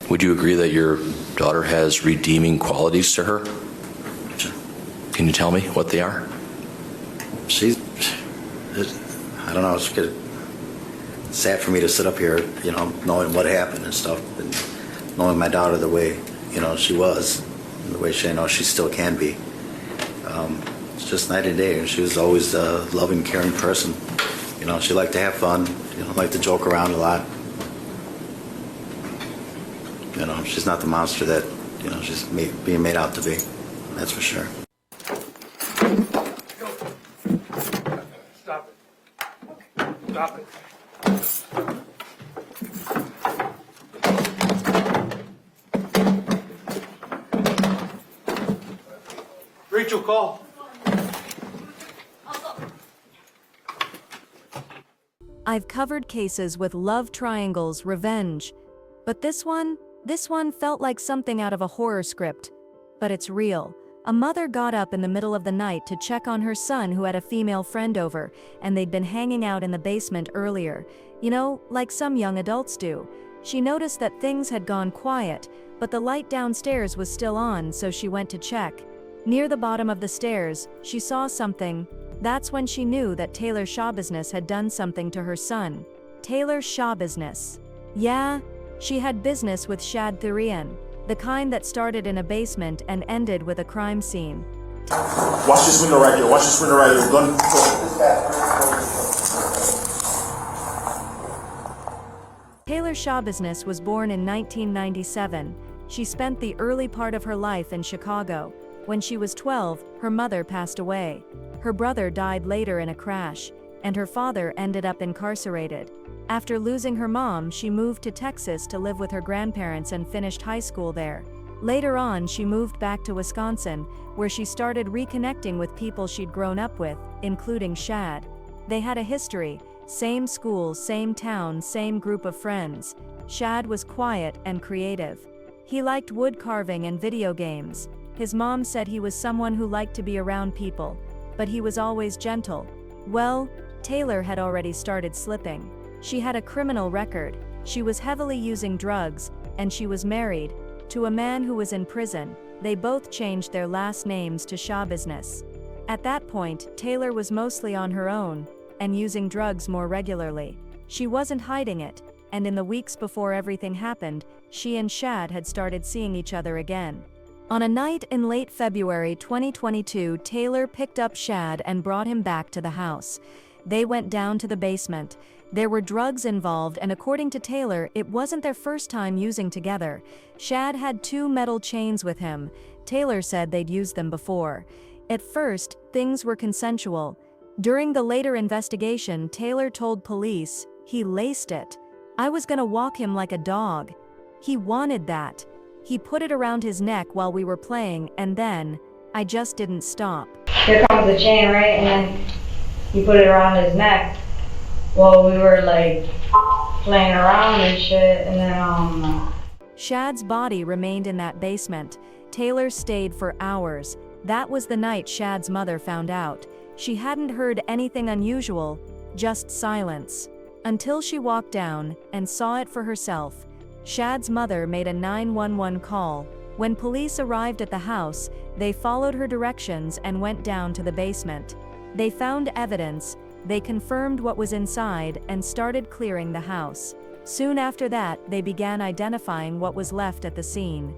Would you agree that your daughter has redeeming qualities to her? Sure. Can you tell me what they are? I don't know, it's sad for me to sit up here, knowing what happened and stuff, and knowing my daughter the way, she was, and the way she still can be. It's just night and day, and she was always a loving, caring person. She liked to have fun, liked to joke around a lot. She's not the monster that, she's being made out to be, that's for sure. Stop it. Stop it. Rachel, call. I've covered cases with love triangles, revenge, but this one felt like something out of a horror script. But it's real. A mother got up in the middle of the night to check on her son who had a female friend over, and they'd been hanging out in the basement earlier. Like some young adults do. She noticed that things had gone quiet, but the light downstairs was still on, so she went to check. Near the bottom of the stairs, she saw something. That's when she knew that Taylor Schabusiness had done something to her son. Taylor Schabusiness. Yeah, she had business with Shad Thyrion, the kind that started in a basement and ended with a crime scene. Watch this window right here. Watch this window right here. Gun. Taylor Schabusiness was born in 1997. She spent the early part of her life in Chicago. When she was 12, her mother passed away. Her brother died later in a crash, and her father ended up incarcerated. After losing her mom, she moved to Texas to live with her grandparents and finished high school there. Later on, she moved back to Wisconsin, where she started reconnecting with people she'd grown up with, including Shad. They had a history, same school, same town, same group of friends. Shad was quiet and creative. He liked wood carving and video games. His mom said he was someone who liked to be around people, but he was always gentle. Well, Taylor had already started slipping. She had a criminal record, she was heavily using drugs, and she was married to a man who was in prison. They both changed their last names to Schabusiness. At that point, Taylor was mostly on her own, and using drugs more regularly. She wasn't hiding it, and in the weeks before everything happened, she and Shad had started seeing each other again. On a night in late February 2022, Taylor picked up Shad and brought him back to the house. They went down to the basement. There were drugs involved, and according to Taylor, it wasn't their first time using together. Shad had 2 metal chains with him. Taylor said they'd used them before. At first, things were consensual. During the later investigation, Taylor told police, "He laced it. I was gonna walk him like a dog. He wanted that. He put it around his neck while we were playing, and then, I just didn't stop." Here comes the chain, right? And then he put it around his neck while we were like playing around and shit, and then Shad's body remained in that basement. Taylor stayed for hours. That was the night Shad's mother found out. She hadn't heard anything unusual, just silence. Until she walked down and saw it for herself. Shad's mother made a 911 call. When police arrived at the house, they followed her directions and went down to the basement. They found evidence, they confirmed what was inside, and started clearing the house. Soon after that, they began identifying what was left at the scene.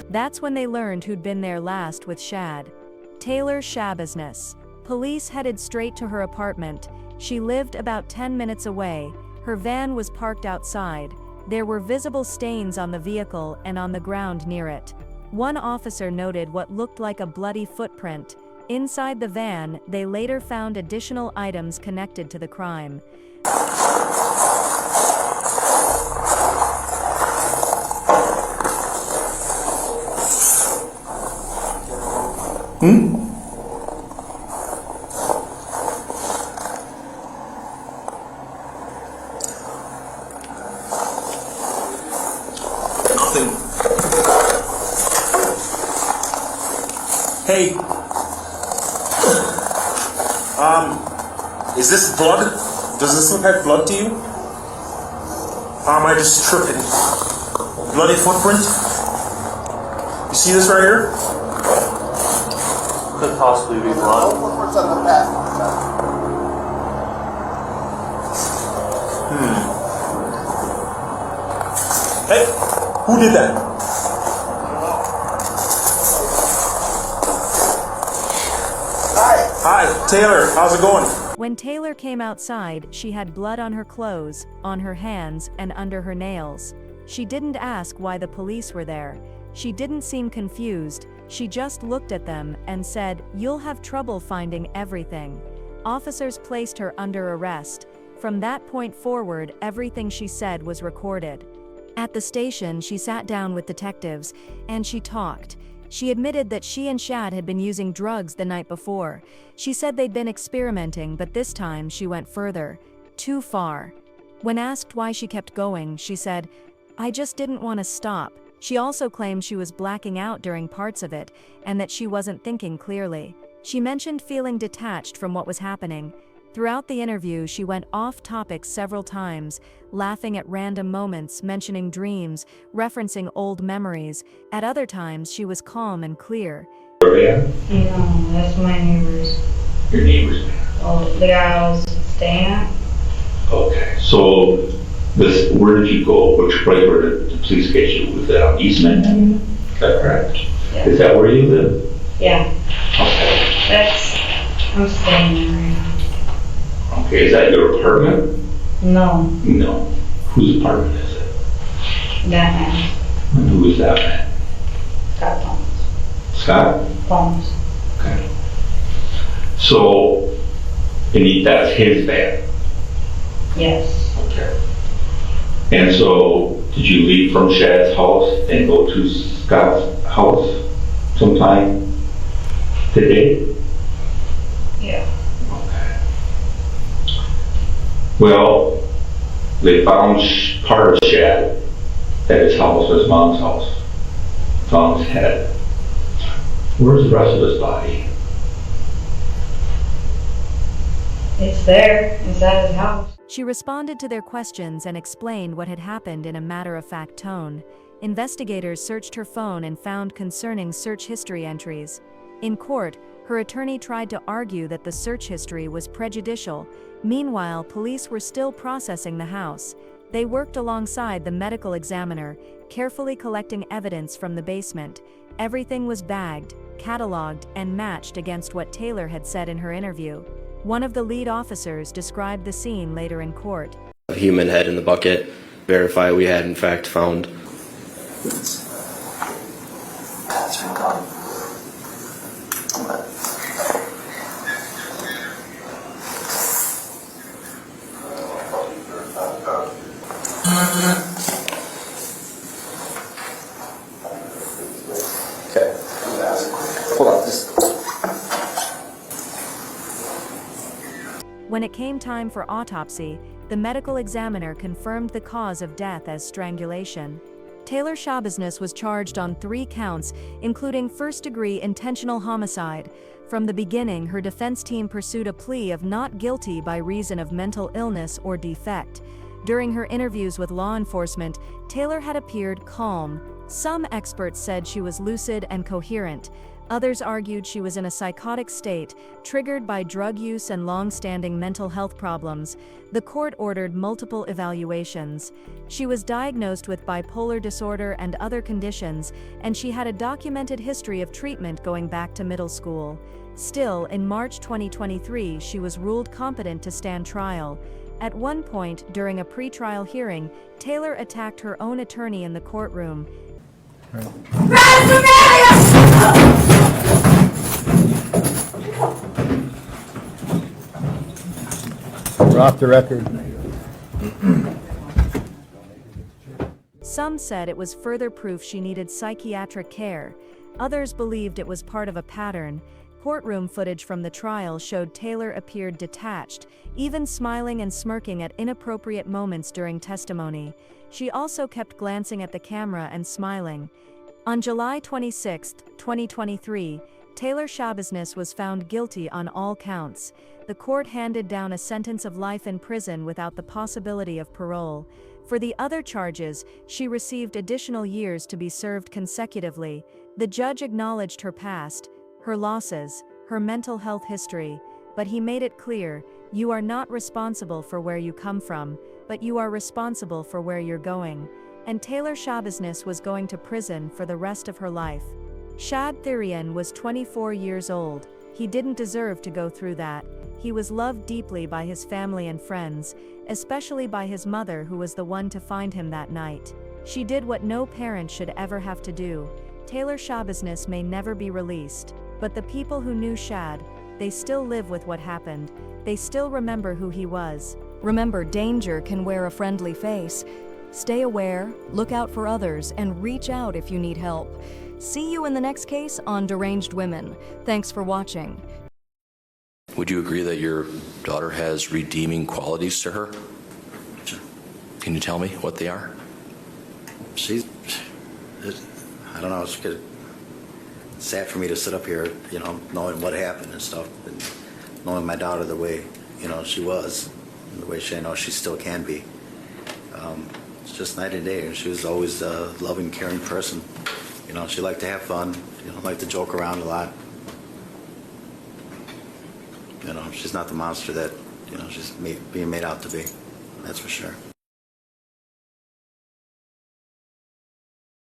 That's when they learned who'd been there last with Shad. Taylor Schabusiness. Police headed straight to her apartment. She lived about 10 minutes away. Her van was parked outside. There were visible stains on the vehicle and on the ground near it. One officer noted what looked like a bloody footprint. Inside the van, they later found additional items connected to the crime. Nothing. Hey. Is this blood? Does this look like blood to you? Or am I just tripping? Bloody footprint? You see this right here? Could possibly be blood. Footprints on the path. Hey, who did that? Hi, Taylor. How's it going? When Taylor came outside, she had blood on her clothes, on her hands, and under her nails. She didn't ask why the police were there. She didn't seem confused. She just looked at them and said, "You'll have trouble finding everything." Officers placed her under arrest. From that point forward, everything she said was recorded. At the station, she sat down with detectives, and she talked. She admitted that she and Shad had been using drugs the night before. She said they'd been experimenting, but this time she went further. Too far. When asked why she kept going, she said, "I just didn't want to stop." She also claimed she was blacking out during parts of it, and that she wasn't thinking clearly. She mentioned feeling detached from what was happening. Throughout the interview, she went off topic several times, laughing at random moments, mentioning dreams, referencing old memories. At other times, she was calm and clear. No, that's my neighbors. Your neighbor's man. Oh, the guy I was staying at? Okay, so this, where did you go? Which place where did the police get you? Was that on Eastman? Is that correct? Yeah. Is that where you live? Yeah, Okay. I'm staying there right now. Okay, is that your apartment? No, No. Whose apartment is it? that man, And who is that man? Scott Thomas. Scott? Thomas. Okay. So, that's his van? Yes. Okay. And so, did you leave from Shad's house and go to Scott's house sometime today? Yeah. Okay. Well, they found part of Shad at his house, his mom's house. Found his head. Where's the rest of his body? It's there, inside his house. She responded to their questions and explained what had happened in a matter-of-fact tone. Investigators searched her phone and found concerning search history entries. In court, her attorney tried to argue that the search history was prejudicial. Meanwhile, police were still processing the house. They worked alongside the medical examiner, carefully collecting evidence from the basement. Everything was bagged, cataloged, and matched against what Taylor had said in her interview. One of the lead officers described the scene later in court. A human head in the bucket. Verify we had in fact found. Okay. Hold on. When it came time for autopsy, the medical examiner confirmed the cause of death as strangulation. Taylor Schabusiness was charged on 3 counts, including first-degree intentional homicide. From the beginning, her defense team pursued a plea of not guilty by reason of mental illness or defect. During her interviews with law enforcement, Taylor had appeared calm. Some experts said she was lucid and coherent. Others argued she was in a psychotic state, triggered by drug use and long-standing mental health problems. The court ordered multiple evaluations. She was diagnosed with bipolar disorder and other conditions, and she had a documented history of treatment going back to middle school. Still, in March 2023, she was ruled competent to stand trial. At one point, during a pretrial hearing, Taylor attacked her own attorney in the courtroom. We're off the record. Some said it was further proof she needed psychiatric care. Others believed it was part of a pattern. Courtroom footage from the trial showed Taylor appeared detached, even smiling and smirking at inappropriate moments during testimony. She also kept glancing at the camera and smiling. On July 26, 2023, Taylor Schabusiness was found guilty on all counts. The court handed down a sentence of life in prison without the possibility of parole. For the other charges, she received additional years to be served consecutively. The judge acknowledged her past, her losses, her mental health history, but he made it clear, you are not responsible for where you come from, but you are responsible for where you're going. And Taylor Schabusiness was going to prison for the rest of her life. Shad Thyrion was 24 years old. He didn't deserve to go through that. He was loved deeply by his family and friends, especially by his mother, who was the one to find him that night. She did what no parent should ever have to do. Taylor Schabusiness may never be released, but the people who knew Shad, they still live with what happened. They still remember who he was. Remember, danger can wear a friendly face. Stay aware, look out for others, and reach out if you need help. See you in the next case on Deranged Women. Thanks for watching. Would you agree that your daughter has redeeming qualities to her? Sure. Can you tell me what they are? I don't know, it's sad for me to sit up here, knowing what happened and stuff, and knowing my daughter the way, she was, and the way she still can be. It's just night and day. She was always a loving, caring person. She liked to have fun, liked to joke around a lot. She's not the monster that, she's being made out to be. That's for sure.